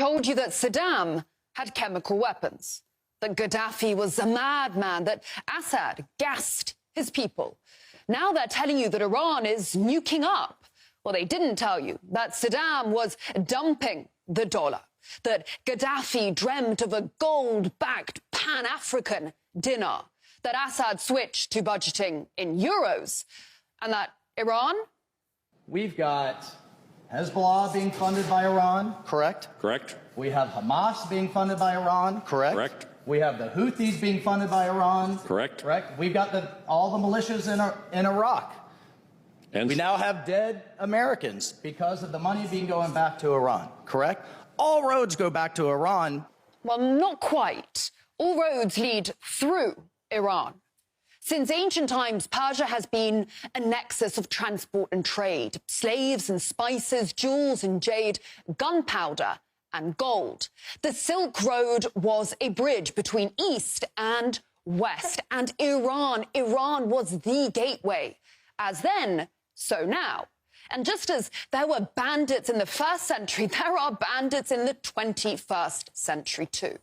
Told you that Saddam had chemical weapons, that Gaddafi was a madman, that Assad gassed his people. Now they're telling you that Iran is nuking up. Well, they didn't tell you that Saddam was dumping the dollar, that Gaddafi dreamt of a gold-backed Pan-African dinar, that Assad switched to budgeting in euros, and that Iran? We've got Hezbollah being funded by Iran, correct? Correct. We have Hamas being funded by Iran, correct? Correct. We have the Houthis being funded by Iran, Correct. correct? We've got all the militias in Iraq. And We now have dead Americans because of the money going back to Iran, correct? All roads go back to Iran. Well, not quite. All roads lead through Iran. Since ancient times, Persia has been a nexus of transport and trade. Slaves and spices, jewels and jade, gunpowder and gold. The Silk Road was a bridge between East and West. And Iran was the gateway. As then, so now. And just as there were bandits in the 1st century, there are bandits in the 21st century too.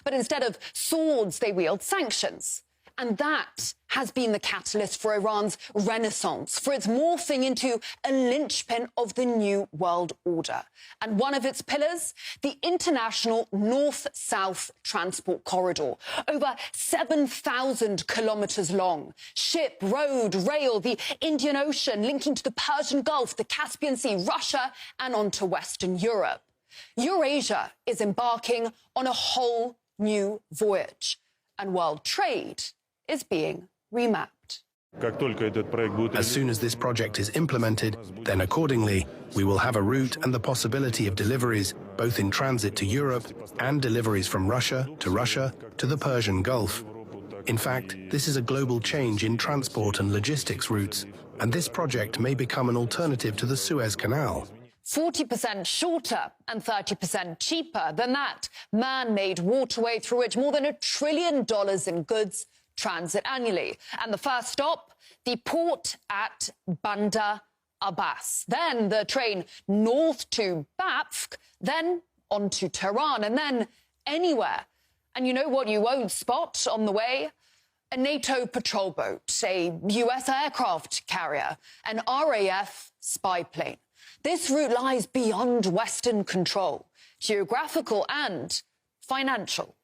But instead of swords, they wield sanctions. And that has been the catalyst for Iran's renaissance, for its morphing into a linchpin of the new world order. And one of its pillars, the international north-south transport corridor, over 7,000 kilometers long. Ship, road, rail, the Indian Ocean linking to the Persian Gulf, the Caspian Sea, Russia, and onto Western Europe. Eurasia is embarking on a whole new voyage, and world trade is being remapped. As soon as this project is implemented, then accordingly, we will have a route and the possibility of deliveries both in transit to Europe and deliveries from Russia to the Persian Gulf. In fact, this is a global change in transport and logistics routes, and this project may become an alternative to the Suez Canal. 40% shorter and 30% cheaper than that man-made waterway through which more than $1 trillion in goods transit annually. And the first stop, the port at Bandar Abbas. Then the train north to Bafq, then on to Tehran, and then anywhere. And you know what you won't spot on the way? A NATO patrol boat, a US aircraft carrier, an RAF spy plane. This route lies beyond Western control, geographical and financial.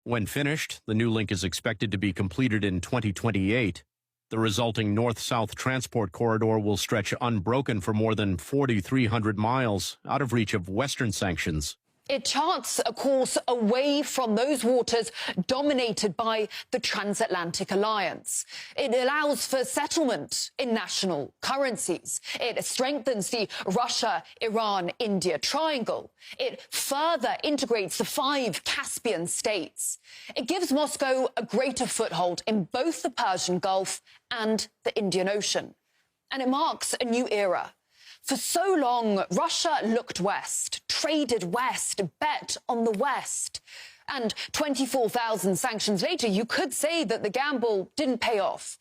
When finished, the new link is expected to be completed in 2028. The resulting north-south transport corridor will stretch unbroken for more than 4,300 miles, out of reach of Western sanctions. It charts a course away from those waters dominated by the transatlantic alliance. It allows for settlement in national currencies. It strengthens the Russia-Iran-India triangle. It further integrates the 5 Caspian states. It gives Moscow a greater foothold in both the Persian Gulf and the Indian Ocean. And it marks a new era. For so long, Russia looked west, traded west, bet on the West. And 24,000 sanctions later, you could say that the gamble didn't pay off.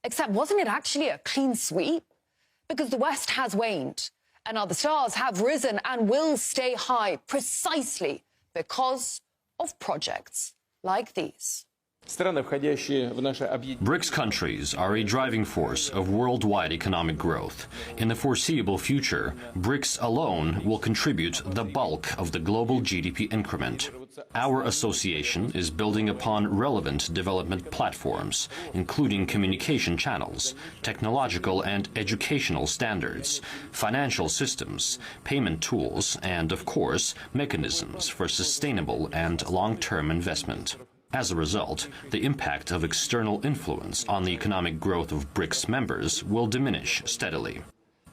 Except wasn't it actually a clean sweep? Because the West has waned, and other stars have risen and will stay high precisely because of projects like these. BRICS countries are a driving force of worldwide economic growth. In the foreseeable future, BRICS alone will contribute the bulk of the global GDP increment. Our association is building upon relevant development platforms, including communication channels, technological and educational standards, financial systems, payment tools, and, of course, mechanisms for sustainable and long-term investment. As a result, the impact of external influence on the economic growth of BRICS members will diminish steadily.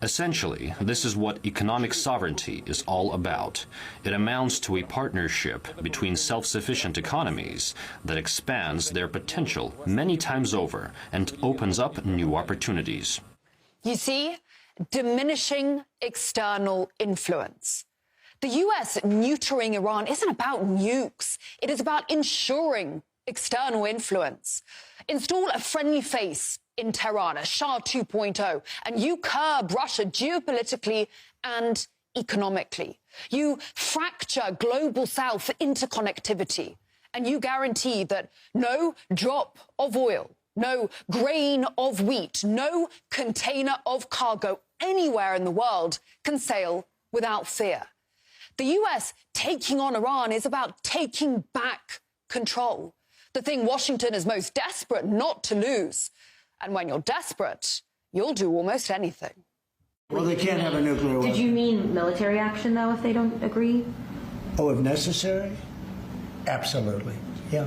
Essentially, this is what economic sovereignty is all about. It amounts to a partnership between self-sufficient economies that expands their potential many times over and opens up new opportunities. You see, diminishing external influence. The US neutering Iran isn't about nukes. It is about ensuring external influence. Install a friendly face in Tehran, a Shah 2.0, and you curb Russia geopolitically and economically. You fracture global South interconnectivity, and you guarantee that no drop of oil, no grain of wheat, no container of cargo anywhere in the world can sail without fear. The US taking on Iran is about taking back control, the thing Washington is most desperate not to lose. And when you're desperate, you'll do almost anything. Well, they can't have a nuclear weapon. Did you mean military action, though, if they don't agree? Oh, if necessary? Absolutely, yeah.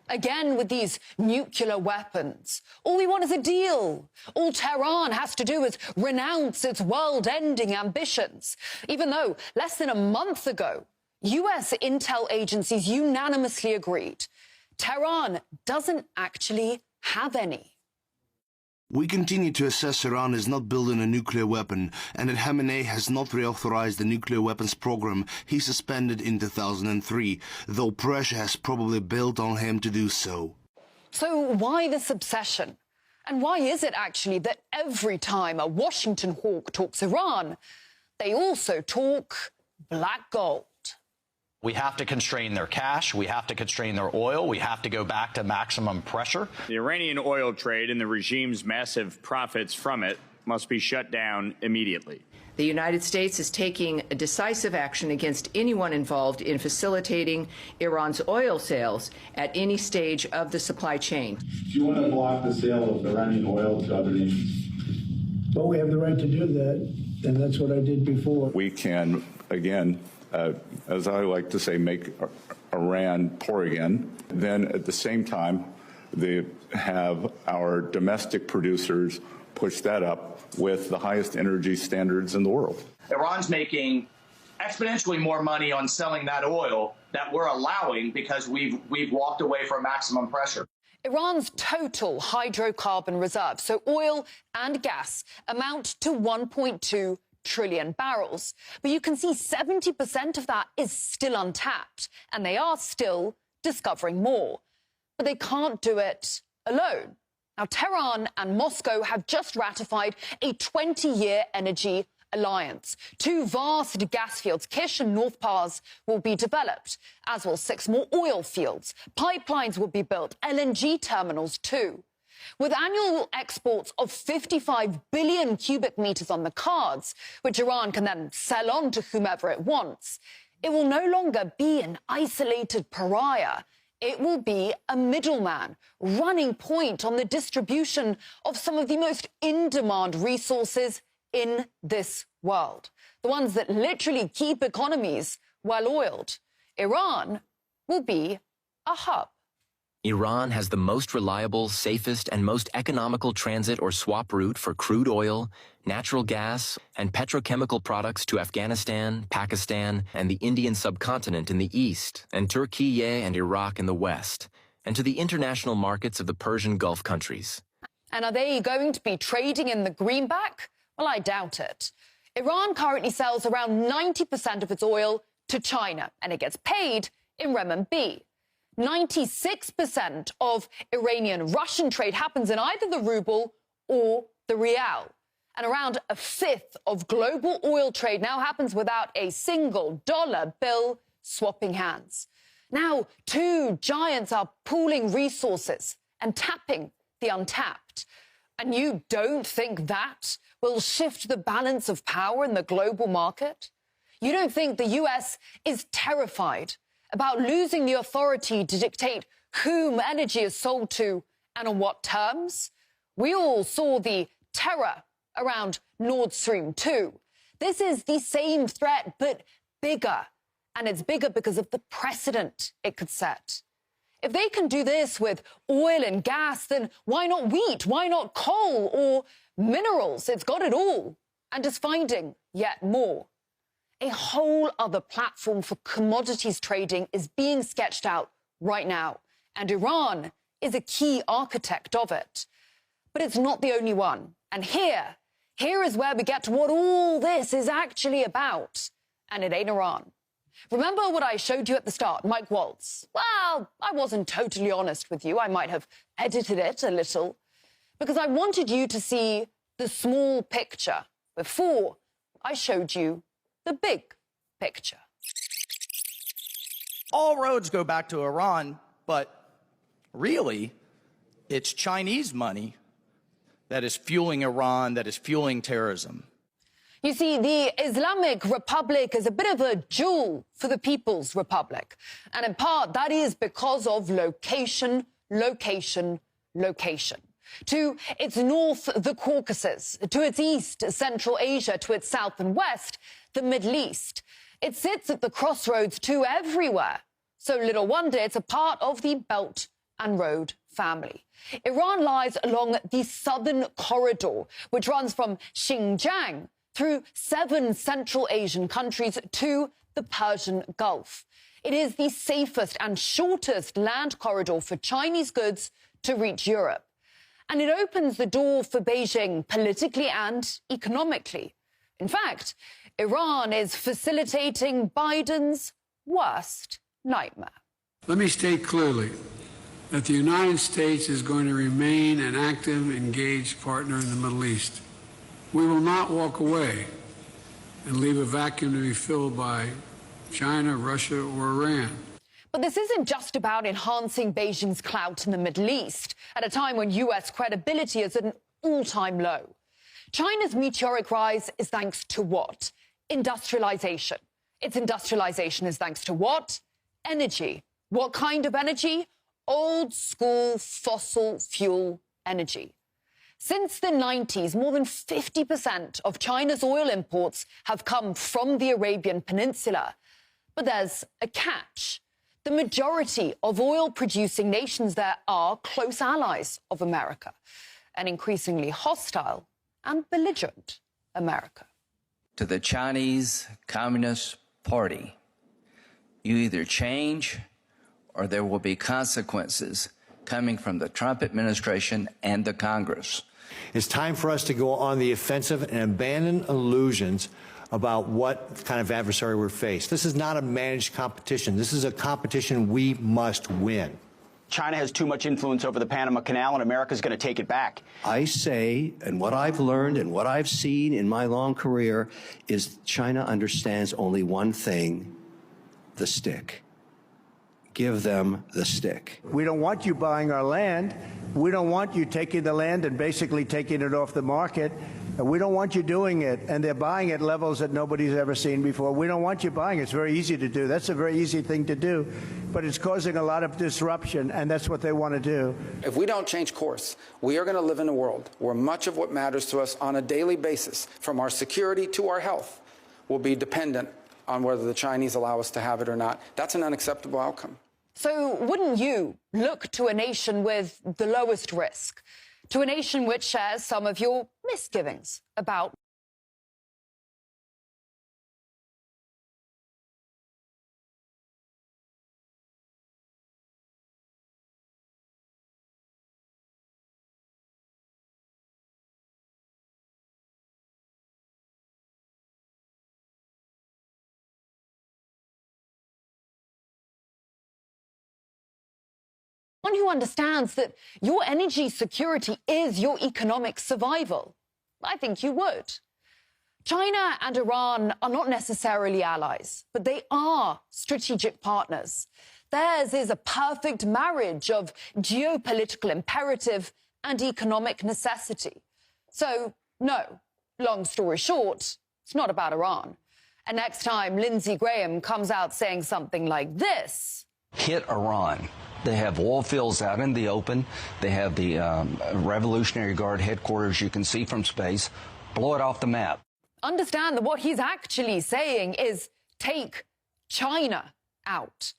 Again, with these nuclear weapons, all we want is a deal. All Tehran has to do is renounce its world-ending ambitions, even though less than a month ago, US intel agencies unanimously agreed Tehran doesn't actually have any. We continue to assess Iran as not building a nuclear weapon, and that Khamenei has not reauthorized the nuclear weapons program he suspended in 2003, though pressure has probably built on him to do so. So why this obsession? And why is it actually that every time a Washington hawk talks Iran, they also talk black gold? We have to constrain their cash. We have to constrain their oil. We have to go back to maximum pressure. The Iranian oil trade and the regime's massive profits from it must be shut down immediately. The United States is taking decisive action against anyone involved in facilitating Iran's oil sales at any stage of the supply chain. Do you want to block the sale of Iranian oil to other nations? Well, we have the right to do that, and that's what I did before. We can, again, as I like to say, make Iran poor again. Then at the same time, they have our domestic producers push that up with the highest energy standards in the world. Iran's making exponentially more money on selling that oil that we're allowing because we've walked away from maximum pressure. Iran's total hydrocarbon reserves, so oil and gas, amount to 1.2 trillion barrels. But you can see 70% of that is still untapped, and they are still discovering more. But they can't do it alone. Now, Tehran and Moscow have just ratified a 20-year energy alliance. 2 vast gas fields, Kish and North Pars, will be developed, as will 6 more oil fields. Pipelines will be built, LNG terminals too. With annual exports of 55 billion cubic meters on the cards, which Iran can then sell on to whomever it wants, it will no longer be an isolated pariah. It will be a middleman, running point on the distribution of some of the most in-demand resources in this world, the ones that literally keep economies well-oiled. Iran will be a hub. Iran has the most reliable, safest, and most economical transit or swap route for crude oil, natural gas, and petrochemical products to Afghanistan, Pakistan, and the Indian subcontinent in the east, and Turkey and Iraq in the west, and to the international markets of the Persian Gulf countries. And are they going to be trading in the greenback? Well, I doubt it. Iran currently sells around 90% of its oil to China, and it gets paid in renminbi. 96% of Iranian-Russian trade happens in either the ruble or the rial. And around a fifth of global oil trade now happens without a single dollar bill swapping hands. Now, 2 giants are pooling resources and tapping the untapped. And you don't think that will shift the balance of power in the global market? You don't think the US is terrified about losing the authority to dictate whom energy is sold to and on what terms? We all saw the terror around Nord Stream 2. This is the same threat, but bigger. And it's bigger because of the precedent it could set. If they can do this with oil and gas, then why not wheat? Why not coal or minerals? It's got it all. And is finding yet more. A whole other platform for commodities trading is being sketched out right now, and Iran is a key architect of it. But it's not the only one. And here is where we get to what all this is actually about. And it ain't Iran. Remember what I showed you at the start, Mike Waltz? Well, I wasn't totally honest with you. I might have edited it a little, because I wanted you to see the small picture before I showed you the big picture. All roads go back to Iran, but really, it's Chinese money that is fueling Iran, that is fueling terrorism. You see, the Islamic Republic is a bit of a jewel for the People's Republic. And in part, that is because of location, location, location. To its north, the Caucasus. To its east, Central Asia. To its south and west, the Middle East. It sits at the crossroads to everywhere. So little wonder it's a part of the Belt and Road family. Iran lies along the southern corridor, which runs from Xinjiang through 7 Central Asian countries to the Persian Gulf. It is the safest and shortest land corridor for Chinese goods to reach Europe. And it opens the door for Beijing politically and economically. In fact, Iran is facilitating Biden's worst nightmare. Let me state clearly that the United States is going to remain an active, engaged partner in the Middle East. We will not walk away and leave a vacuum to be filled by China, Russia, or Iran. But this isn't just about enhancing Beijing's clout in the Middle East at a time when U.S. credibility is at an all-time low. China's meteoric rise is thanks to what? Industrialization. Its industrialization is thanks to what? Energy. What kind of energy? Old-school fossil fuel energy. Since the 90s, more than 50% of China's oil imports have come from the Arabian Peninsula. But there's a catch. The majority of oil-producing nations there are close allies of America, an increasingly hostile and belligerent America. To the Chinese Communist Party, you either change or there will be consequences coming from the Trump administration and the Congress. It's time for us to go on the offensive and abandon illusions about what kind of adversary we're faced. This is not a managed competition. This is a competition we must win. China has too much influence over the Panama Canal, and America's going to take it back. I say, and what I've learned and what I've seen in my long career, is China understands only one thing: the stick. Give them the stick. We don't want you buying our land. We don't want you taking the land and basically taking it off the market. We don't want you doing it. And they're buying at levels that nobody's ever seen before. We don't want you buying it. It's very easy to do. That's a very easy thing to do. But it's causing a lot of disruption, and that's what they want to do. If we don't change course, we are going to live in a world where much of what matters to us on a daily basis, from our security to our health, will be dependent on whether the Chinese allow us to have it or not. That's an unacceptable outcome. So wouldn't you look to a nation with the lowest risk, to a nation which shares some of your misgivings about one who understands that your energy security is your economic survival? I think you would. China and Iran are not necessarily allies, but they are strategic partners. Theirs is a perfect marriage of geopolitical imperative and economic necessity. So, no, long story short, it's not about Iran. And next time Lindsey Graham comes out saying something like this: hit Iran. They have oil fields out in the open. They have the Revolutionary Guard headquarters you can see from space. Blow it off the map. Understand that what he's actually saying is take China out.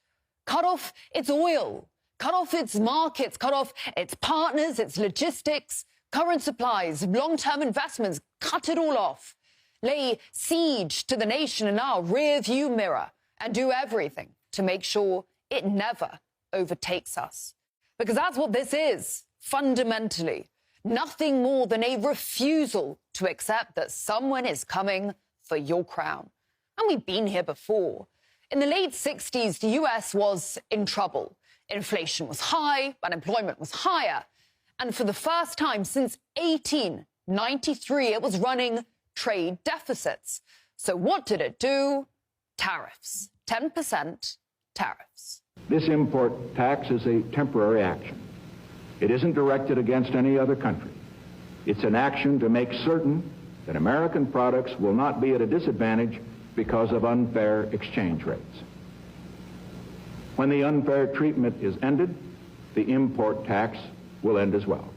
Cut off its oil. Cut off its markets. Cut off its partners, its logistics, current supplies, long-term investments. Cut it all off. Lay siege to the nation in our rear-view mirror and do everything to make sure it never overtakes us. Because that's what this is, fundamentally. Nothing more than a refusal to accept that someone is coming for your crown. And we've been here before. In the late 60s, the US was in trouble. Inflation was high, unemployment was higher. And for the first time since 1893, it was running trade deficits. So what did it do? Tariffs. 10% tariffs. This import tax is a temporary action. It isn't directed against any other country. It's an action to make certain that American products will not be at a disadvantage because of unfair exchange rates. When the unfair treatment is ended, the import tax will end as well.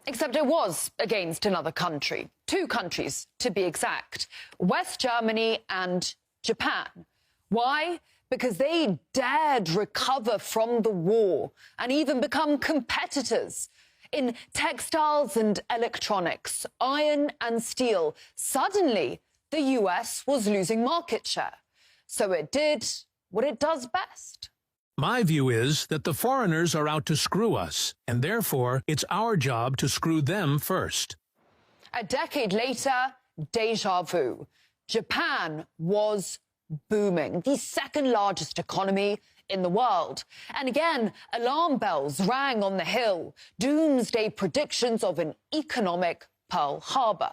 Except it was against another country. 2 countries, to be exact. West Germany and Japan. Why? Because they dared recover from the war and even become competitors in textiles and electronics, iron and steel. Suddenly, the US was losing market share. So it did what it does best. My view is that the foreigners are out to screw us, and therefore it's our job to screw them first. A decade later, déjà vu. Japan was booming, the second largest economy in the world. And again, alarm bells rang on the Hill, doomsday predictions of an economic Pearl Harbor.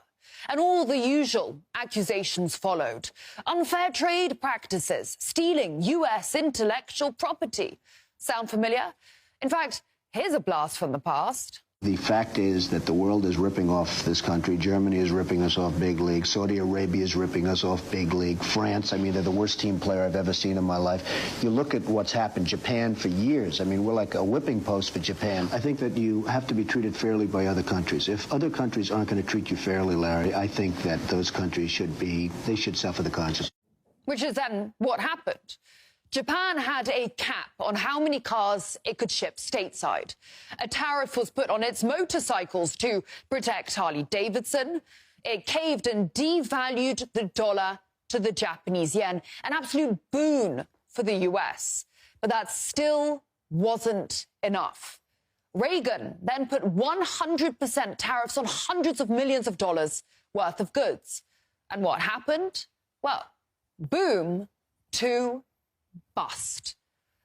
And all the usual accusations followed. Unfair trade practices, stealing US intellectual property. Sound familiar? In fact, here's a blast from the past. The fact is that the world is ripping off this country. Germany is ripping us off big league. Saudi Arabia is ripping us off big league. France, I mean, they're the worst team player I've ever seen in my life. You look at what's happened. Japan for years. I mean, we're like a whipping post for Japan. I think that you have to be treated fairly by other countries. If other countries aren't going to treat you fairly, Larry, I think that those countries they should suffer the consequences. Which is then what happened. Japan had a cap on how many cars it could ship stateside. A tariff was put on its motorcycles to protect Harley-Davidson. It caved and devalued the dollar to the Japanese yen, an absolute boon for the US. But that still wasn't enough. Reagan then put 100% tariffs on hundreds of millions of dollars worth of goods. And what happened? Well, boom to bust.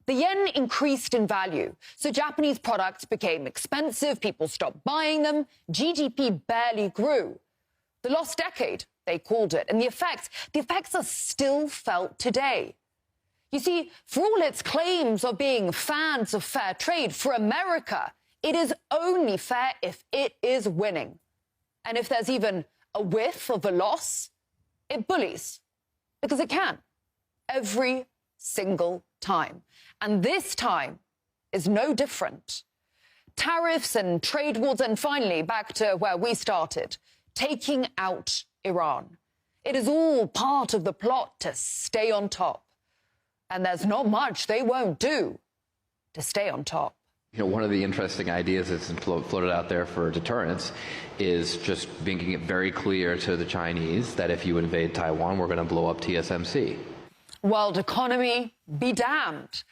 The yen increased in value, so Japanese products became expensive, people stopped buying them, GDP barely grew. The lost decade, they called it, and the effects are still felt today. You see, for all its claims of being fans of fair trade, for America, it is only fair if it is winning. And if there's even a whiff of a loss, it bullies, because it can, every single time. And this time is no different. Tariffs and trade wars, and finally, back to where we started, taking out Iran. It is all part of the plot to stay on top. And there's not much they won't do to stay on top. You know, one of the interesting ideas that's floated out there for deterrence is just making it very clear to the Chinese that if you invade Taiwan, we're going to blow up TSMC. World economy be damned.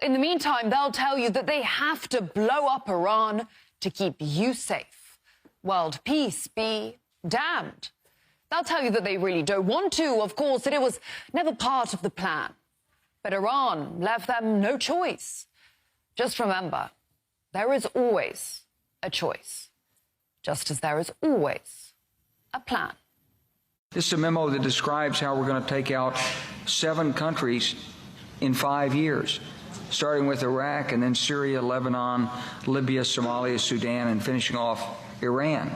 In the meantime, they'll tell you that they have to blow up Iran to keep you safe. World peace be damned. They'll tell you that they really don't want to, of course, that it was never part of the plan. But Iran left them no choice. Just remember, there is always a choice, just as there is always a plan. This is a memo that describes how we're going to take out 7 countries in 5 years, starting with Iraq and then Syria, Lebanon, Libya, Somalia, Sudan, and finishing off Iran.